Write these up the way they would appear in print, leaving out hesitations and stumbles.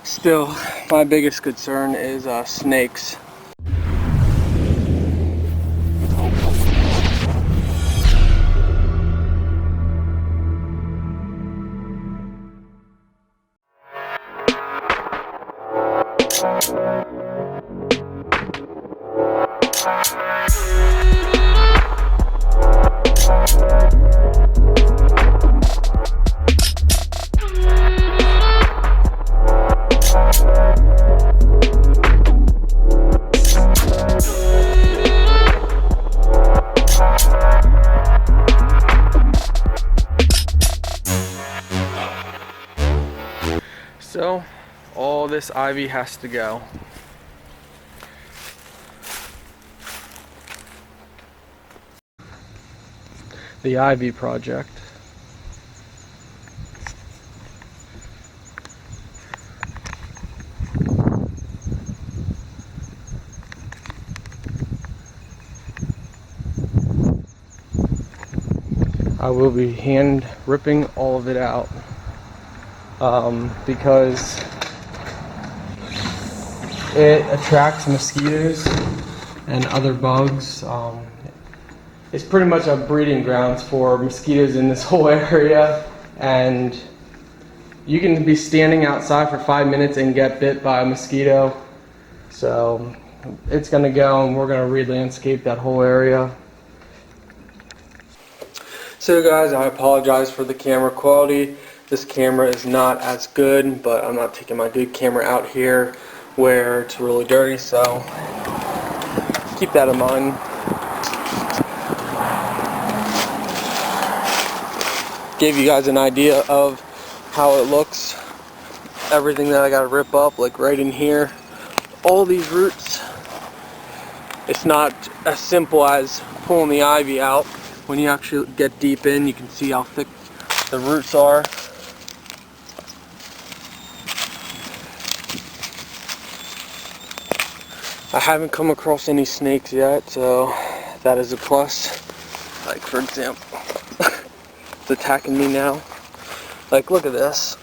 Still, my biggest concern is snakes. So, all this ivy has to go. The ivy project. I will be hand ripping all of it out. Because it attracts mosquitoes and other bugs. It's pretty much a breeding grounds for mosquitoes in this whole area, and you can be standing outside for 5 minutes and get bit by a mosquito. So it's gonna go, and we're gonna re-landscape that whole area. So guys, I apologize for the camera quality. This camera is not as good, but I'm not taking my good camera out here where it's really dirty, so keep that in mind. Gave you guys an idea of how it looks. Everything that I gotta rip up, like right in here. All these roots. It's not as simple as pulling the ivy out. When you actually get deep in, you can see how thick the roots are. I haven't come across any snakes yet, so that is a plus. Like, for example, it's attacking me now. Like, look at this.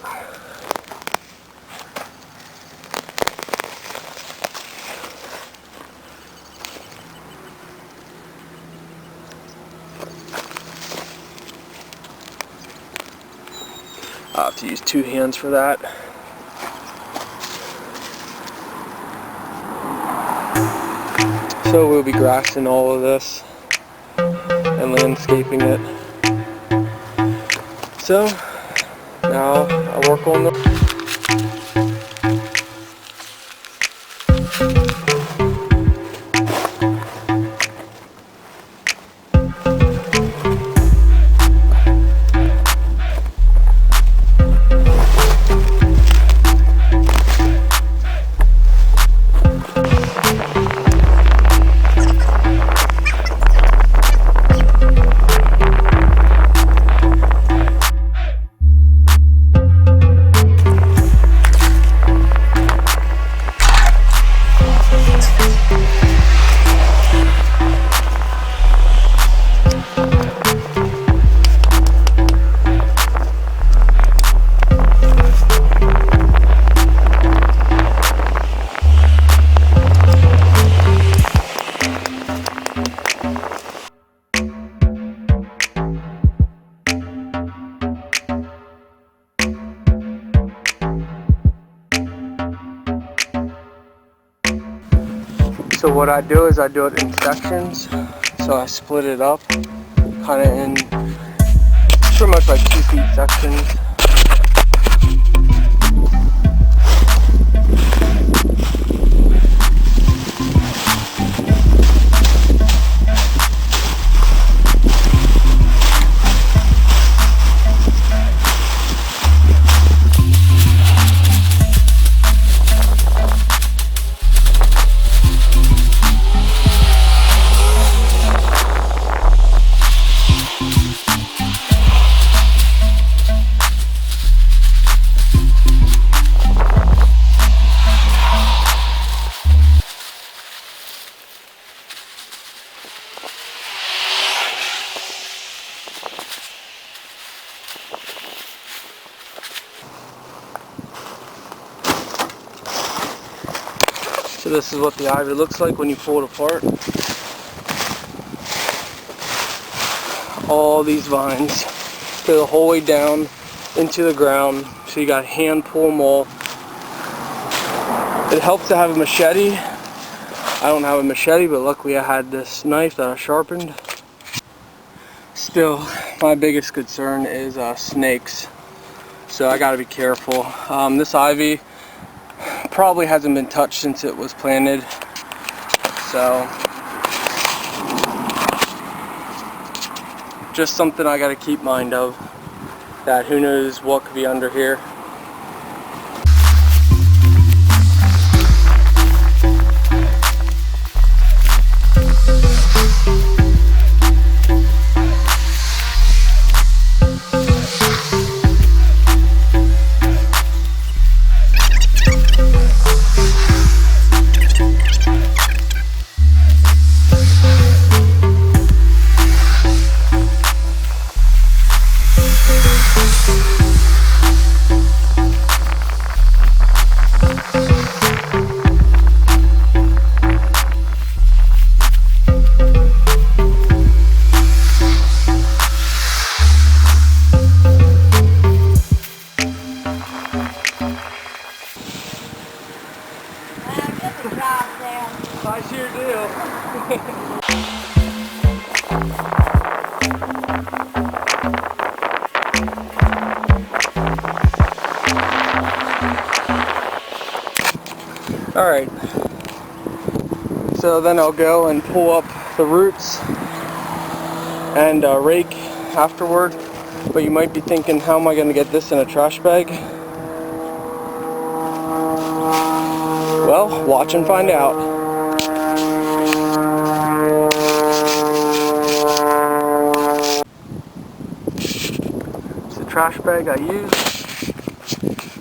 I'll have to use 2 hands for that. So we'll be grassing all of this and landscaping it. So now I work on the So what I do is I do it in sections. So I split it up kind of in pretty much like 2 feet sections. So this is what the ivy looks like when you pull it apart. All these vines go the whole way down into the ground, so you got hand pull them all. It helps to have a machete. I don't have a machete, but luckily I had this knife that I sharpened. Still, my biggest concern is snakes, so I gotta be careful. This ivy probably hasn't been touched since it was planted, so just something I gotta keep mind of, that who knows what could be under here. I sure do. Alright, so then I'll go and pull up the roots and rake afterward. But you might be thinking, how am I going to get this in a trash bag? Well, watch and find out. It's the trash bag I use.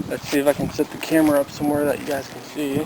Let's see if I can set the camera up somewhere that you guys can see.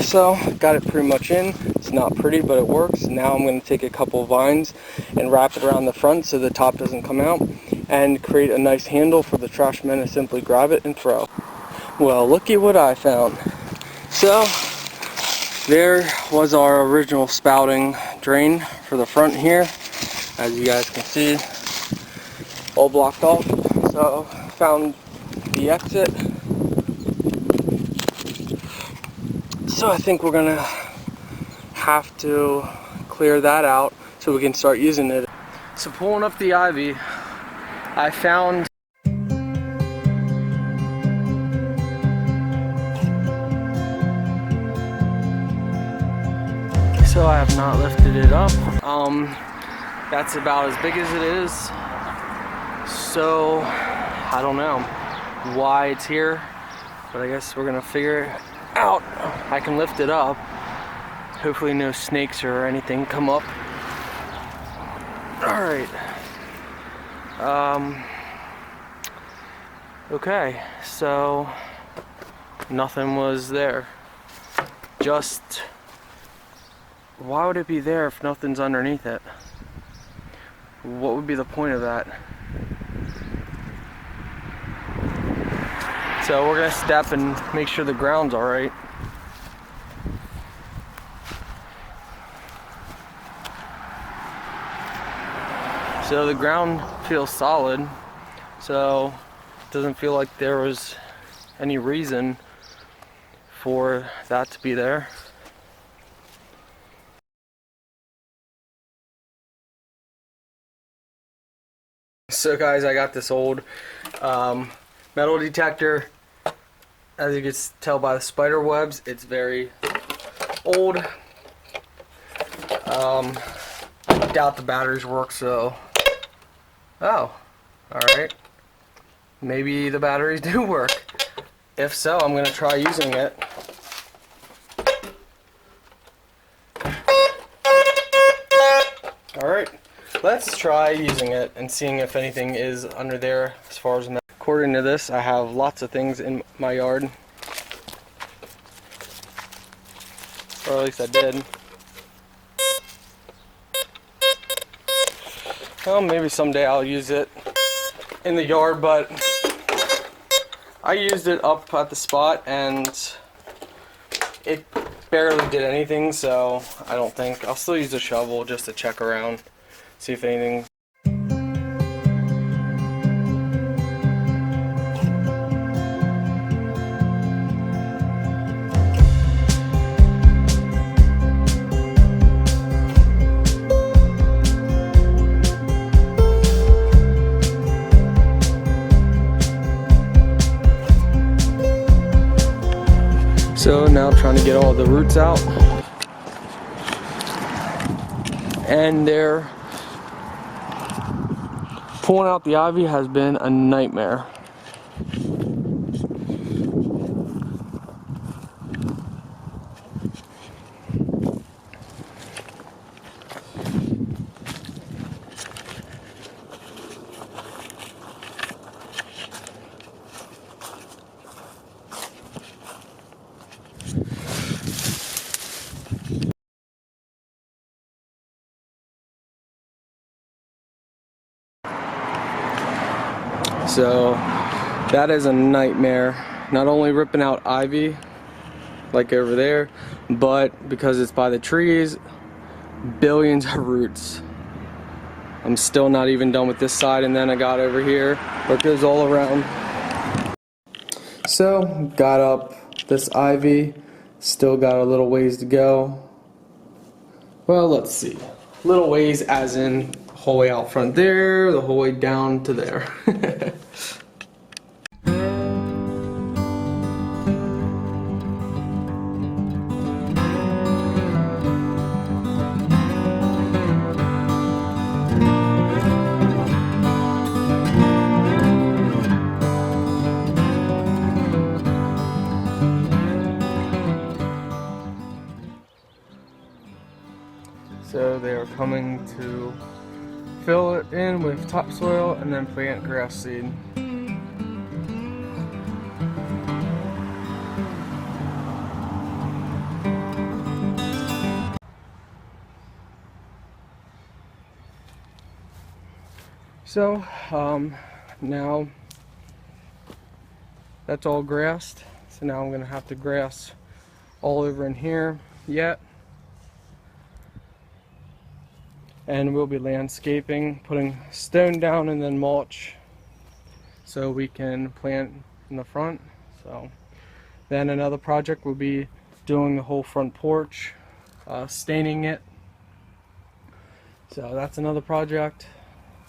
So, got it pretty much in. It's not pretty, but it works. Now I'm going to take a couple of vines and wrap it around the front so the top doesn't come out, and create a nice handle for the trash men to simply grab it and throw. Well, looky what I found. So, there was our original spouting drain for the front here. As you guys can see, all blocked off. So, found the exit. So I think we're gonna have to clear that out so we can start using it. So pulling up the ivy, I found so I have not lifted it up. That's about as big as it is. So I don't know why it's here, but I guess we're gonna figure it out. I can lift it up. Hopefully no snakes or anything come up. Alright. Okay, so nothing was there. Just, why would it be there if nothing's underneath it? What would be the point of that? So we're gonna step and make sure the ground's alright. So the ground feels solid, so it doesn't feel like there was any reason for that to be there. So guys, I got this old metal detector. As you can tell by the spider webs, it's very old. I doubt the batteries work, so... Oh, alright. Maybe the batteries do work. If so, I'm going to try using it. Alright, let's try using it and seeing if anything is under there as far as... According to this, I have lots of things in my yard. Or at least I did. Well, maybe someday I'll use it in the yard, but I used it up at the spot and it barely did anything, so I don't think I'll still use a shovel just to check around, see if anything. So now trying to get all the roots out, and they're pulling out the ivy has been a nightmare. So that is a nightmare. Not only ripping out ivy like over there, but because it's by the trees, billions of roots. I'm still not even done with this side, and then I got over here where it goes all around. So got up this ivy, still got a little ways to go. Well, let's see. Little ways as in the whole way out front there, the whole way down to there. So they are coming to fill it in with topsoil and then plant grass seed. So now that's all grassed. So now I'm gonna have to grass all over in here yet. And we'll be landscaping, putting stone down and then mulch so we can plant in the front. So then another project will be doing the whole front porch, staining it. So that's another project.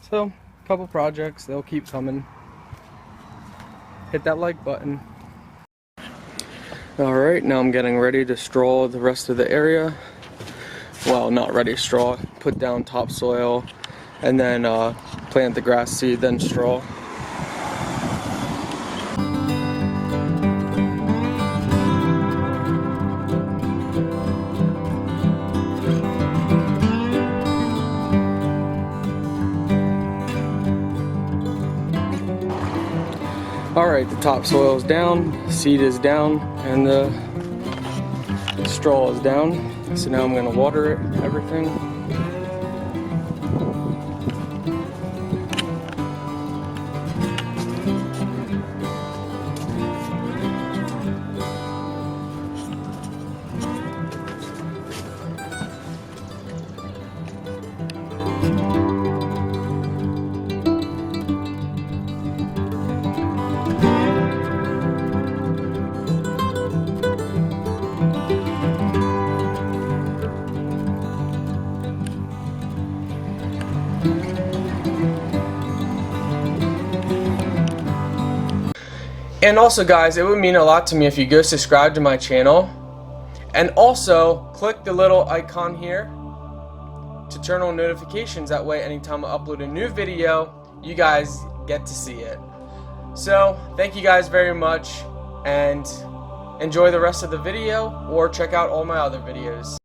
So a couple projects, they'll keep coming. Hit that like button. Alright, now I'm getting ready to straw the rest of the area. Well, not ready straw, put down topsoil, and then plant the grass seed, then straw. Alright, the topsoil is down, seed is down, and the straw is down. So now I'm going to water it and everything. And also guys, it would mean a lot to me if you go subscribe to my channel, and also click the little icon here to turn on notifications. That way anytime I upload a new video, you guys get to see it. So thank you guys very much, and enjoy the rest of the video, or check out all my other videos.